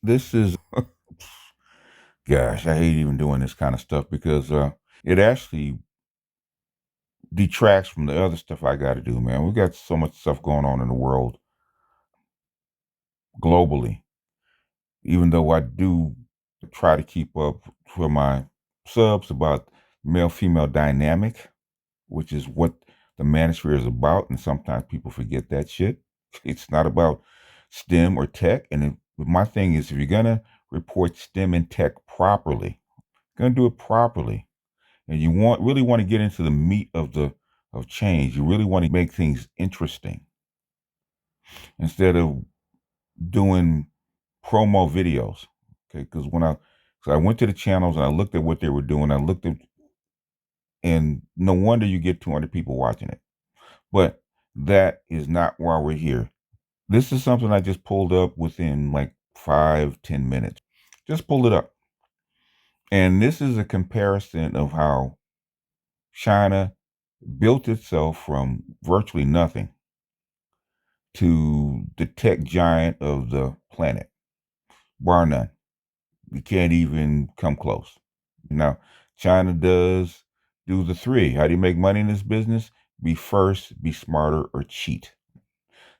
This is, gosh, I hate even doing this kind of stuff because it actually detracts from the other stuff I got to do, man. We got so much stuff going on in the world globally. Even though I do try to keep up for my subs about male female dynamic, which is what the manosphere is about. And sometimes people forget that shit. It's not about STEM or tech. My thing is, if you're going to report STEM and tech properly, going to do it properly, and you really want to get into the meat of change. You really want to make things interesting instead of doing promo videos. Okay, because I went to the channels and I looked at what they were doing. I looked at, and no wonder you get 200 people watching it. But that is not why we're here. This is something I just pulled up within like 5-10 minutes. Just pulled it up, and this is a comparison of how China built itself from virtually nothing to the tech giant of the planet, bar none. We can't even come close. Now, China does do the three. How do you make money in this business? Be first, be smarter, or cheat.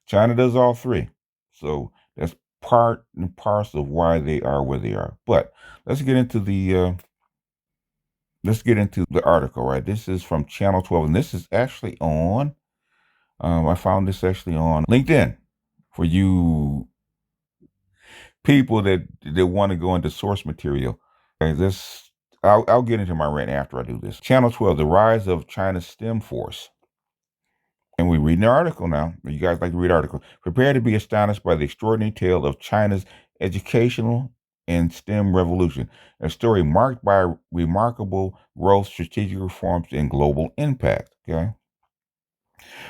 China does all three. So that's part and parcel of why they are where they are. But let's get into the article. Right, this is from Channel 12, and this is actually on. I found this actually on LinkedIn for you people that want to go into source material. Okay, I'll get into my rant after I do this. Channel 12, the rise of China's STEM force. And we read an article now. You guys like to read articles. Prepare to be astonished by the extraordinary tale of China's educational and STEM revolution, a story marked by remarkable growth, strategic reforms, and global impact. Okay.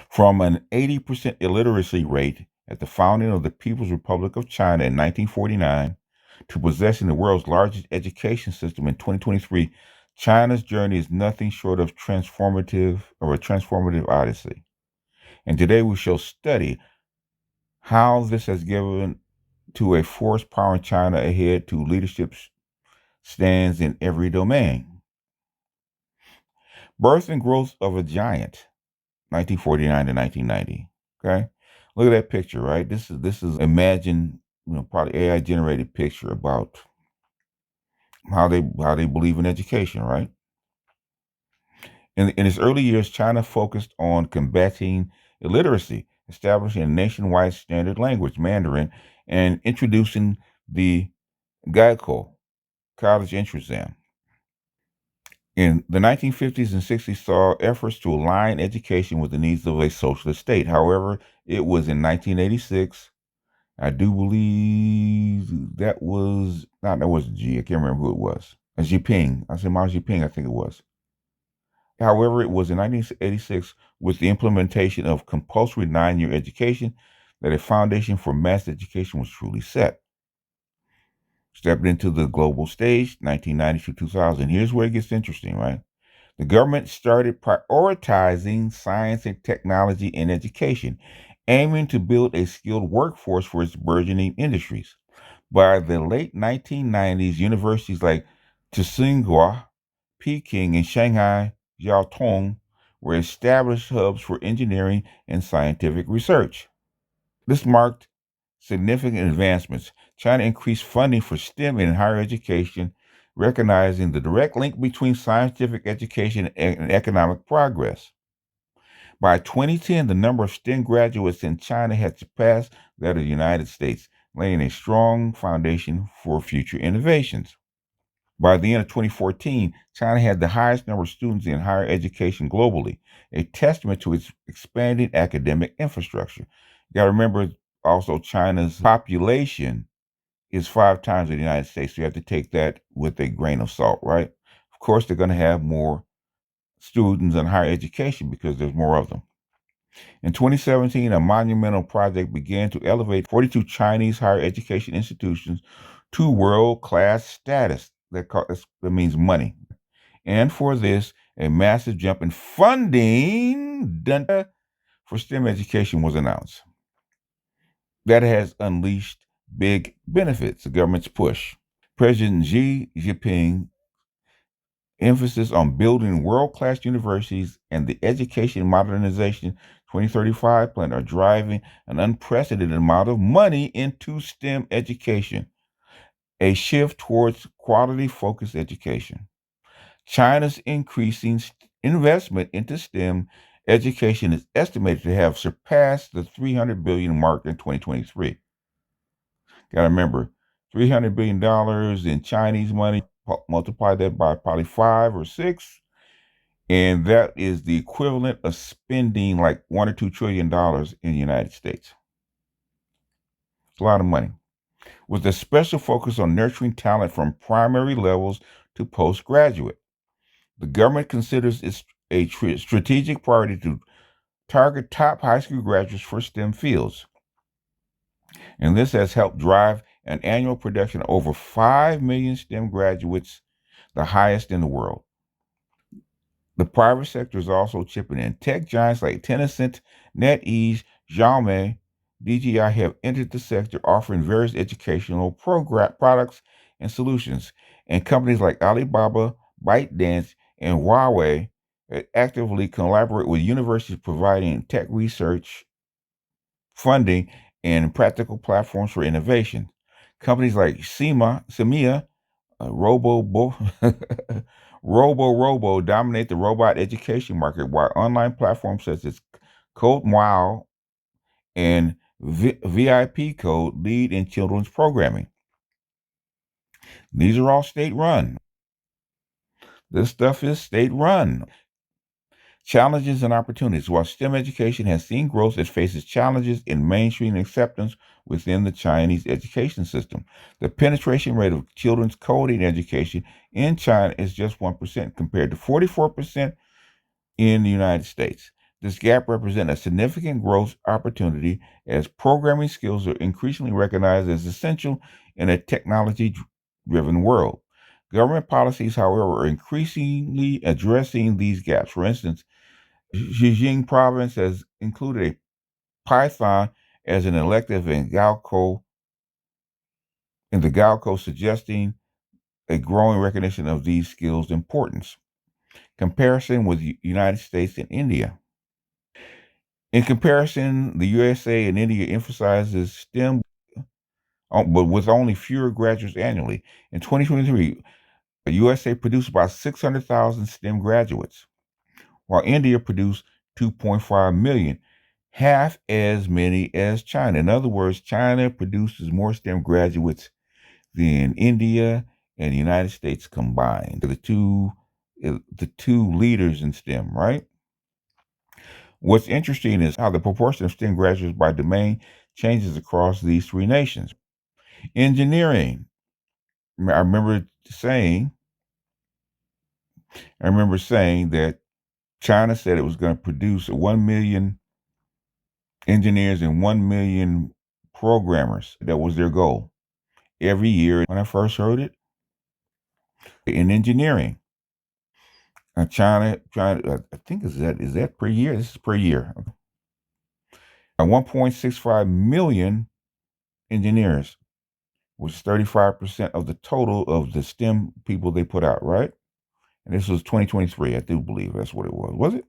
From an 80% illiteracy rate at the founding of the People's Republic of China in 1949 to possessing the world's largest education system in 2023, China's journey is nothing short of a transformative odyssey. And today we shall study how this has given to a force powering China ahead to leadership stands in every domain. Birth and growth of a giant, 1949 to 1990. Okay, look at that picture, right? This is imagine, probably AI generated picture about how they believe in education, right? In its early years, China focused on combating illiteracy, establishing a nationwide standard language, Mandarin, and introducing the Gaiko college entrance exam. In the 1950s and 60s saw efforts to align education with the needs of a socialist state. However, it was in 1986, I do believe that was G. I can't remember who it was. Xi Jinping. I said Mao Jinping, I think it was. However, it was in 1986 with the implementation of compulsory 9-year education that a foundation for mass education was truly set. Stepped into the global stage, 1990 to 2000. Here's where it gets interesting, right? The government started prioritizing science and technology in education, aiming to build a skilled workforce for its burgeoning industries. By the late 1990s, universities like Tsinghua, Peking, and Shanghai Jiaotong were established hubs for engineering and scientific research. This marked significant advancements. China increased funding for STEM in higher education, recognizing the direct link between scientific education and economic progress. By 2010, the number of STEM graduates in China had surpassed that of the United States, laying a strong foundation for future innovations. By the end of 2014, China had the highest number of students in higher education globally, a testament to its expanding academic infrastructure. You got to remember also China's population is 5 times the United States. So you have to take that with a grain of salt, right? Of course, they're going to have more students in higher education because there's more of them. In 2017, a monumental project began to elevate 42 Chinese higher education institutions to world-class status. That means money. And for this, a massive jump in funding for STEM education was announced. That has unleashed big benefits, the government's push. President Xi Jinping emphasis on building world-class universities and the Education Modernization 2035 plan are driving an unprecedented amount of money into STEM education, a shift towards quality-focused education. China's increasing investment into STEM education is estimated to have surpassed the 300 billion mark in 2023. Got to remember, $300 billion in Chinese money, multiply that by probably 5 or 6, and that is the equivalent of spending like $1 or $2 trillion in the United States. It's a lot of money. With a special focus on nurturing talent from primary levels to postgraduate. The government considers it a strategic priority to target top high school graduates for STEM fields. And this has helped drive an annual production of over 5 million STEM graduates, the highest in the world. The private sector is also chipping in. Tech giants like Tencent, NetEase, Xiaomi, DJI have entered the sector, offering various educational products and solutions. And companies like Alibaba, ByteDance, and Huawei actively collaborate with universities, providing tech research, funding, and practical platforms for innovation. Companies like Semia, Robo dominate the robot education market, while online platforms such as Code Wow and VIP Code lead in children's programming. These are all state run. This stuff is state run. Challenges and opportunities. While STEM education has seen growth, it faces challenges in mainstream acceptance within the Chinese education system. The penetration rate of children's coding education in China is just 1% compared to 44% in the United States. This gap represents a significant growth opportunity as programming skills are increasingly recognized as essential in a technology driven world. Government policies, however, are increasingly addressing these gaps. For instance, Zhejiang province has included a Python as an elective in the Gaokao, suggesting a growing recognition of these skills' importance. Comparison with the United States and India. In comparison, the USA and India emphasizes STEM, but with only fewer graduates annually. In 2023, the USA produced about 600,000 STEM graduates, while India produced 2.5 million, half as many as China. In other words, China produces more STEM graduates than India and the United States combined. The two leaders in STEM, right? What's interesting is how the proportion of STEM graduates by domain changes across these three nations. Engineering. I remember saying, that China said it was going to produce 1 million engineers and 1 million programmers. That was their goal every year. When I first heard it, in engineering, China, I think is that per year? This is per year. 1.65 million engineers, which is 35% of the total of the STEM people they put out, right? And this was 2023. I do believe that's what it was. Was it?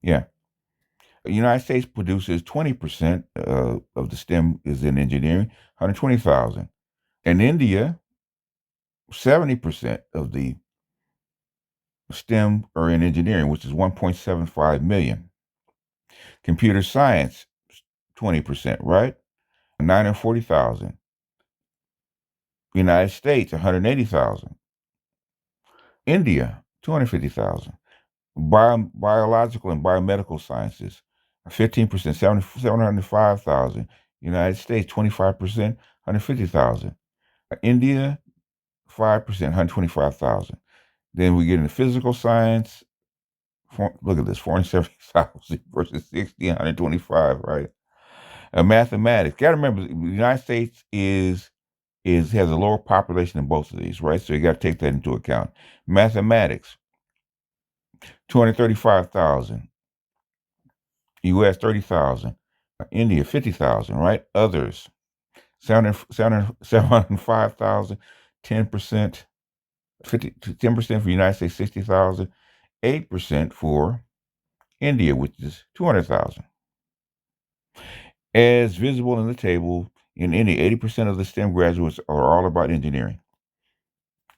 Yeah. The United States produces 20% of the STEM is in engineering, 120,000. In India, 70% of the STEM are in engineering, which is 1.75 million. Computer science, 20%, right? 940,000. United States, 180,000. India, 250,000. Biological and biomedical sciences, 15%, 705,000. United States, 25%, 150,000. India, 5%, 125,000. Then we get into physical science. Look at this, 470,000 versus 60, 125, right? Mathematics. Got to remember, the United States has a lower population than both of these, right? So you got to take that into account. Mathematics, 235,000. U.S. 30,000. India 50,000, right? Others $705,000, 10%, 10% for the United States, 60,000, 8% for India, which is 200,000. As visible in the table, in India, 80% of the STEM graduates are all about engineering,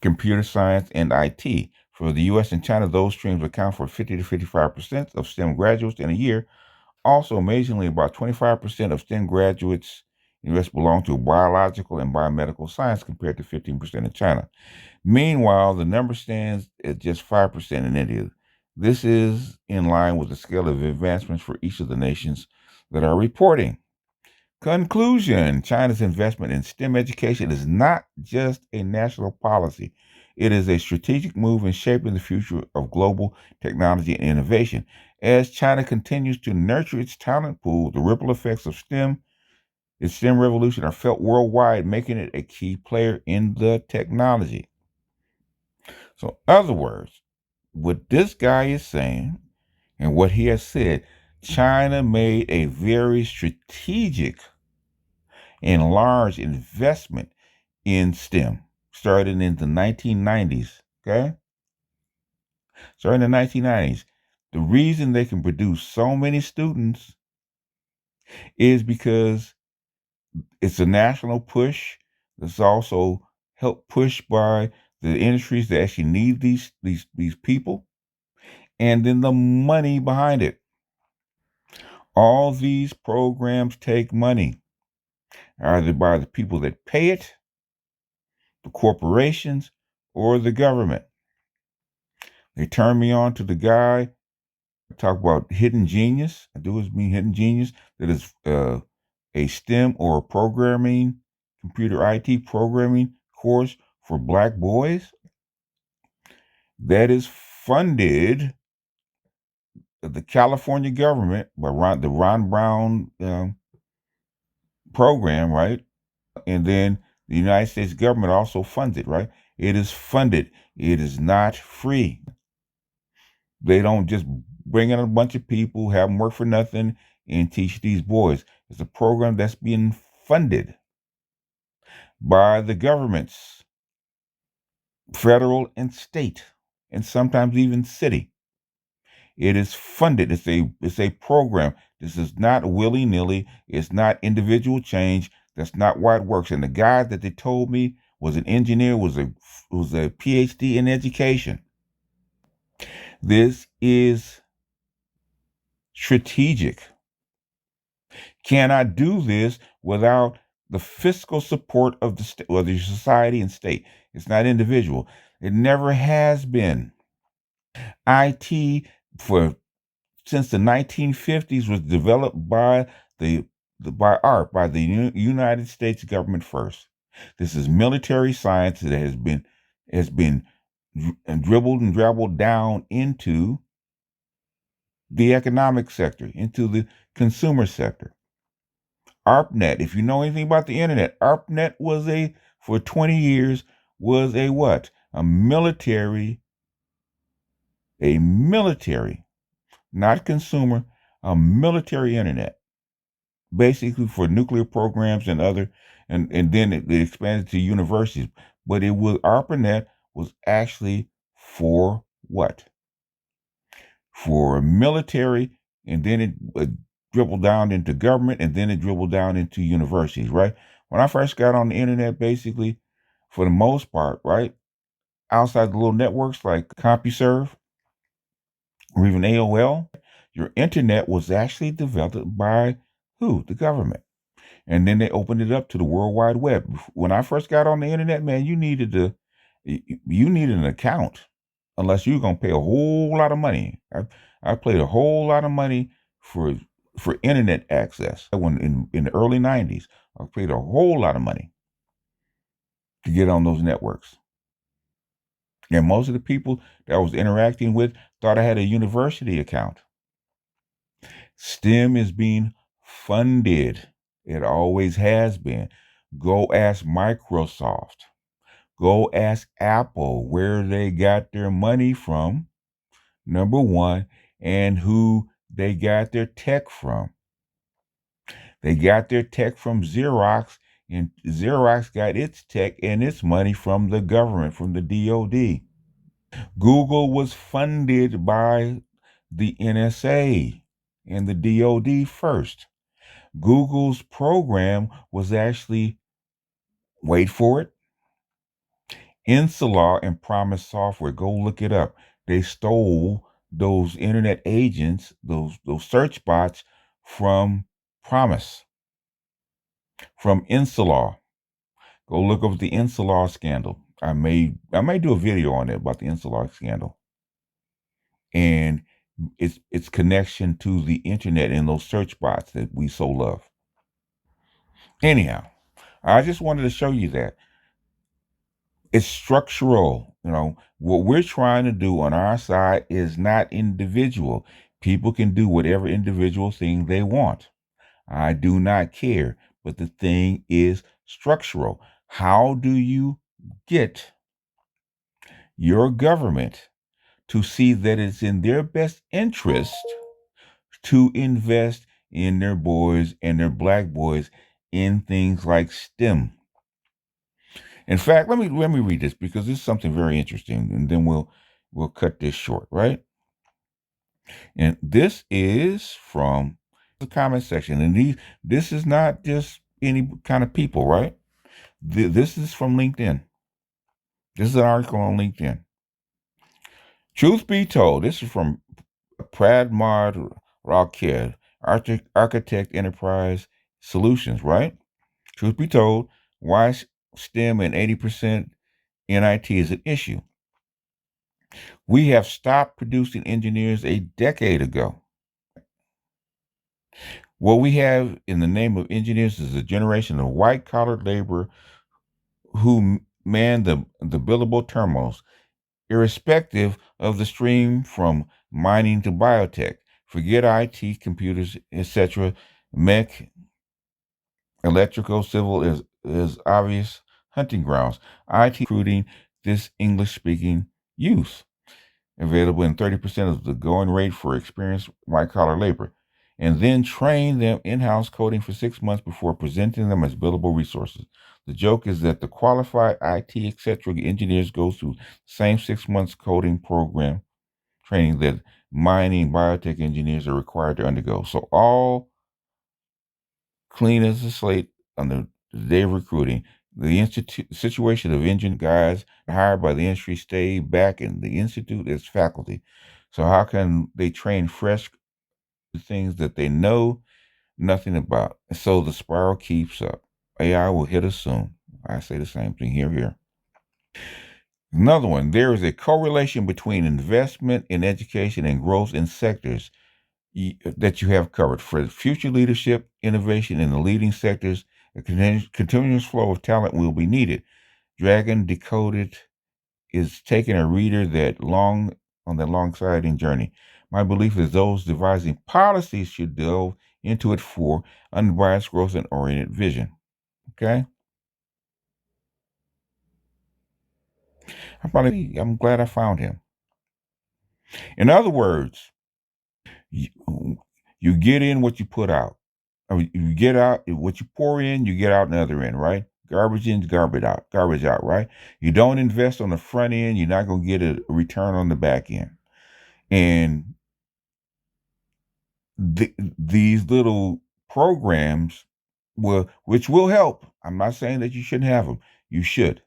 computer science, and IT. For the US and China, those streams account for 50 to 55% of STEM graduates in a year. Also, amazingly, about 25% of STEM graduates in the US belong to biological and biomedical science compared to 15% in China. Meanwhile, the number stands at just 5% in India. This is in line with the scale of advancements for each of the nations that are reporting. Conclusion: China's investment in STEM education is not just a national policy, it is a strategic move in shaping the future of global technology and innovation. As China continues to nurture its talent pool, the ripple effects of its STEM revolution are felt worldwide, making it a key player in the technology. So, in other words, what this guy is saying and what he has said, China made a very strategic and large investment in STEM starting in the 1990s. Okay? Starting in the 1990s. The reason they can produce so many students is because it's a national push. It's also helped push by the industries that actually need these people, and then the money behind it. All these programs take money, either by the people that pay it, the corporations, or the government. They turned me on to the guy. I talk about hidden genius. I do mean hidden genius. That is a STEM or programming, computer IT programming course for black boys that is funded the California government by the Ron Brown program, right? And then the United States government also funds it, right? It is funded. It is not free. They don't just bring in a bunch of people, have them work for nothing, and teach these boys. It's a program that's being funded by the governments, federal and state, and sometimes even city. It is funded. It's a program. This is not willy nilly. It's not individual change. That's not why it works. And the guy that they told me was an engineer, was a PhD in education. This is strategic. Cannot do this without the fiscal support of the state, whether society and state. It's not individual. It never has been. IT for since the 1950s was developed by the United States government first. This is military science that has been dribbled and drabbled down into the economic sector, into the consumer sector. ARPANET, if you know anything about the internet, ARPANET for 20 years, was a what? A military, not consumer, a military internet, basically for nuclear programs and and then it expanded to universities. But ARPANET was actually for what? For military, and then it dribbled down into government, and then it dribbled down into universities, right? When I first got on the internet, basically, for the most part, right, outside the little networks like CompuServe or even AOL, your internet was actually developed by who? The government. And then they opened it up to the World Wide Web. When I first got on the internet, man, you needed an account, unless you're gonna pay a whole lot of money. I paid a whole lot of money for internet access when in the early '90s. I paid a whole lot of money to get on those networks. And most of the people that I was interacting with thought I had a university account. STEM is being funded. It always has been. Go ask Microsoft. Go ask Apple where they got their money from, number one, and who they got their tech from. They got their tech from Xerox And Xerox got its tech and its money from the government, from the DOD. Google was funded by the NSA and the DOD first. Google's program was actually, wait for it, Insular and Promise Software. Go look it up. They stole those internet agents, those search bots from Promise, from Insular. Go look up the Insular scandal. I may do a video on it about the Insular scandal and its connection to the internet and those search bots that we so love. Anyhow, I just wanted to show you that it's structural. What we're trying to do on our side is not individual. People can do whatever individual thing they want. I do not care. But the thing is structural. How do you get your government to see that it's in their best interest to invest in their boys and their black boys in things like STEM? In fact, let me read this because this is something very interesting, and then we'll cut this short, right? And this is from the comment section, and this is not just any kind of people, right? This is from LinkedIn. This is an article on LinkedIn. Truth be told, this is from Pradmod Rakhed, Architect Enterprise Solutions, right? Truth be told, why STEM and 80% NIT is an issue. We have stopped producing engineers a decade ago. What we have in the name of engineers is a generation of white collar labor who man the billable terminals, irrespective of the stream from mining to biotech. Forget IT, computers, etc. Mech, electrical, civil is obvious hunting grounds. IT recruiting this English speaking youth, available in 30% of the going rate for experienced white collar labor, and then train them in house coding for 6 months before presenting them as billable resources. The joke is that the qualified IT, etc. engineers go through the same 6 months coding program training that mining biotech engineers are required to undergo. So all clean as a slate on the day of recruiting. The situation of engineer guys hired by the industry stay back in the institute as faculty. So how can they train fresh things that they know nothing about? So the spiral keeps up. AI will hit us soon. I say the same thing here. Another one, there is a correlation between investment in education and growth in sectors that you have covered. For future leadership, innovation in the leading sectors, a continuous flow of talent will be needed. Dragon Decoded is taking a reader that long on that long siding journey. My belief is those devising policies should delve into it for unbiased growth and oriented vision. Okay? I'm glad I found him. In other words, you, you get in what you put out. I mean, you get out what you pour in, you get out the other end, right? Garbage in, garbage out, right? You don't invest on the front end, you're not going to get a return on the back end. And these little programs which will help. I'm not saying that you shouldn't have them. You should.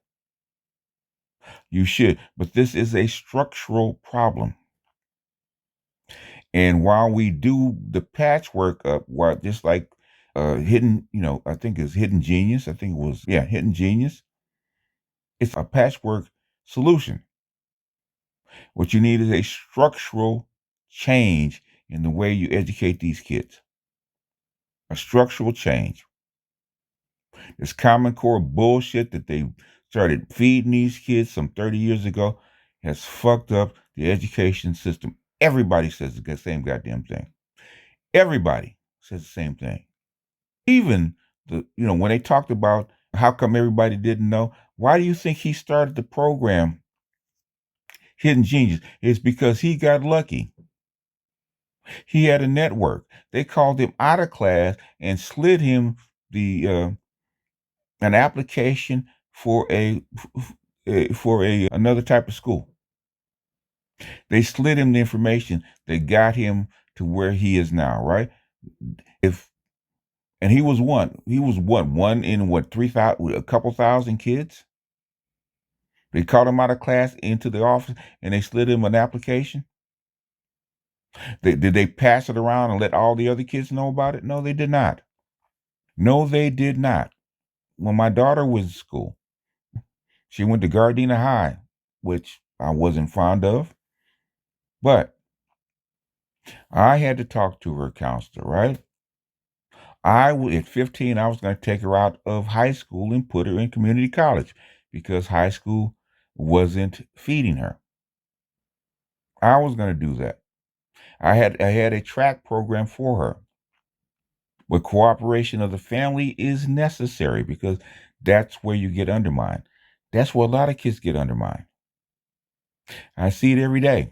You should. But this is a structural problem. And while we do the patchwork up, what just like hidden, I think it's Hidden Genius. I think it was, yeah, Hidden Genius. It's a patchwork solution. What you need is a structural change in the way you educate these kids. A structural change. This Common Core bullshit that they started feeding these kids some 30 years ago has fucked up the education system. Everybody says the same goddamn thing. Everybody says the same thing. Even when they talked about how come everybody didn't know, why do you think he started the program Hidden Genius? It's because he got lucky. He had a network. They called him out of class and slid him the an application for a another type of school. They slid him the information that got him to where he is now, right? If and he was one. He was one in what 3,000, a couple thousand kids. They called him out of class into the office and they slid him an application. Did they pass it around and let all the other kids know about it? No, they did not. No, they did not. When my daughter was in school, she went to Gardena High, which I wasn't fond of, but I had to talk to her counselor, right? At 15, I was going to take her out of high school and put her in community college because high school wasn't feeding her. I was going to do that. I had a track program for her. But cooperation of the family is necessary because that's where you get undermined. That's where a lot of kids get undermined. I see it every day.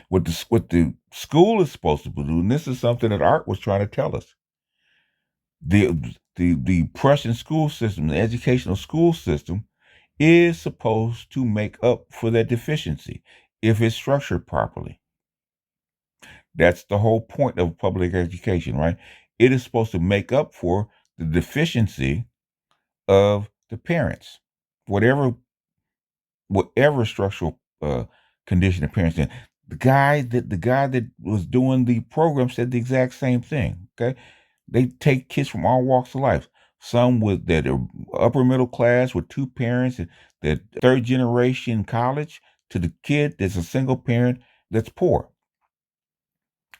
What the school is supposed to do, and this is something that Art was trying to tell us. The Prussian school system, the educational school system, is supposed to make up for that deficiency if it's structured properly. That's the whole point of public education, right? It is supposed to make up for the deficiency of the parents, whatever structural condition the parents in. The guy that was doing the program said the exact same thing. Okay, they take kids from all walks of life. Some with that are upper middle class with two parents, that third generation college, to the kid that's a single parent that's poor.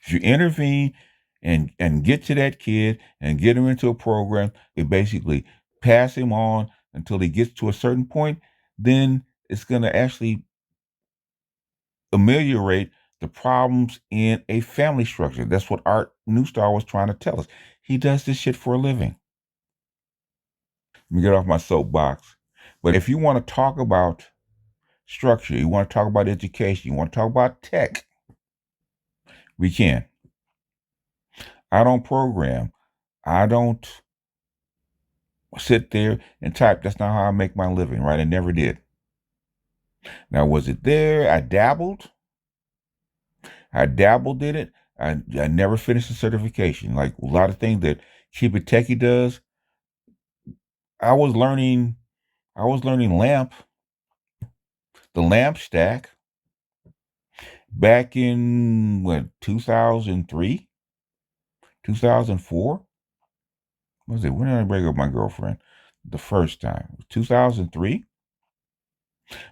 If you intervene and get to that kid and get him into a program, it basically pass him on until he gets to a certain point, then it's going to actually ameliorate the problems in a family structure. That's what Art Newstar was trying to tell us. He does this shit for a living. Let me get off my soapbox. But if you want to talk about structure, you want to talk about education, you want to talk about tech, we can. I don't program. I don't sit there and type. That's not how I make my living, right? I never did. Now, was it there? I dabbled. In it. I never finished the certification. Like a lot of things that Keep It Techie does. I was learning. LAMP, the LAMP stack, back in what 2003, 2004. Was it when did I break up with my girlfriend? The first time, 2003.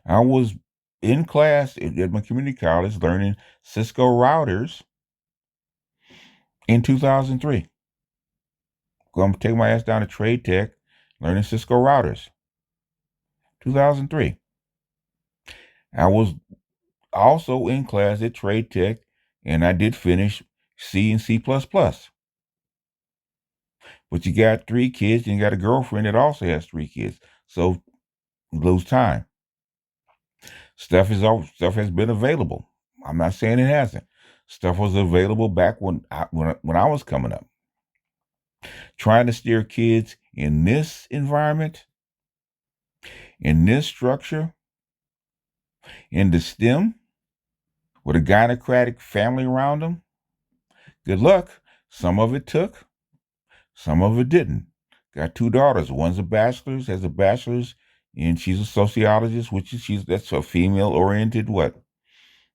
I was in class at my community college learning Cisco routers in 2003. I'm gonna take my ass down to Trade Tech, learning Cisco routers. 2003. I was also in class at Trade Tech, and I did finish C and C++. But you got three kids, and you got a girlfriend that also has three kids, so you lose time. Stuff has been available. I'm not saying it hasn't. Stuff was available back when I was coming up. Trying to steer kids in this environment, in this structure, in the STEM, with a gynocratic family around them, good luck. Some of it took, some of it didn't. Got two daughters. One's has a bachelor's, and she's a sociologist, which is that's a female oriented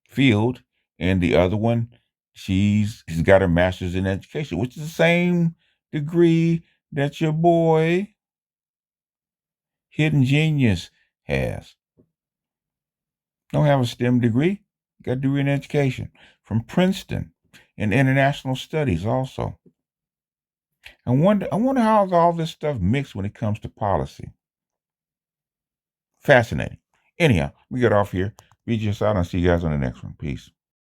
field, and the other one, she's got her master's in education, which is the same degree that your boy Hidden Genius has. Don't have a STEM degree, got a degree in education from Princeton and international studies also. I wonder how all this stuff mixed when it comes to policy. Fascinating. Anyhow, we get off here. Be just out and see you guys on the next one. Peace.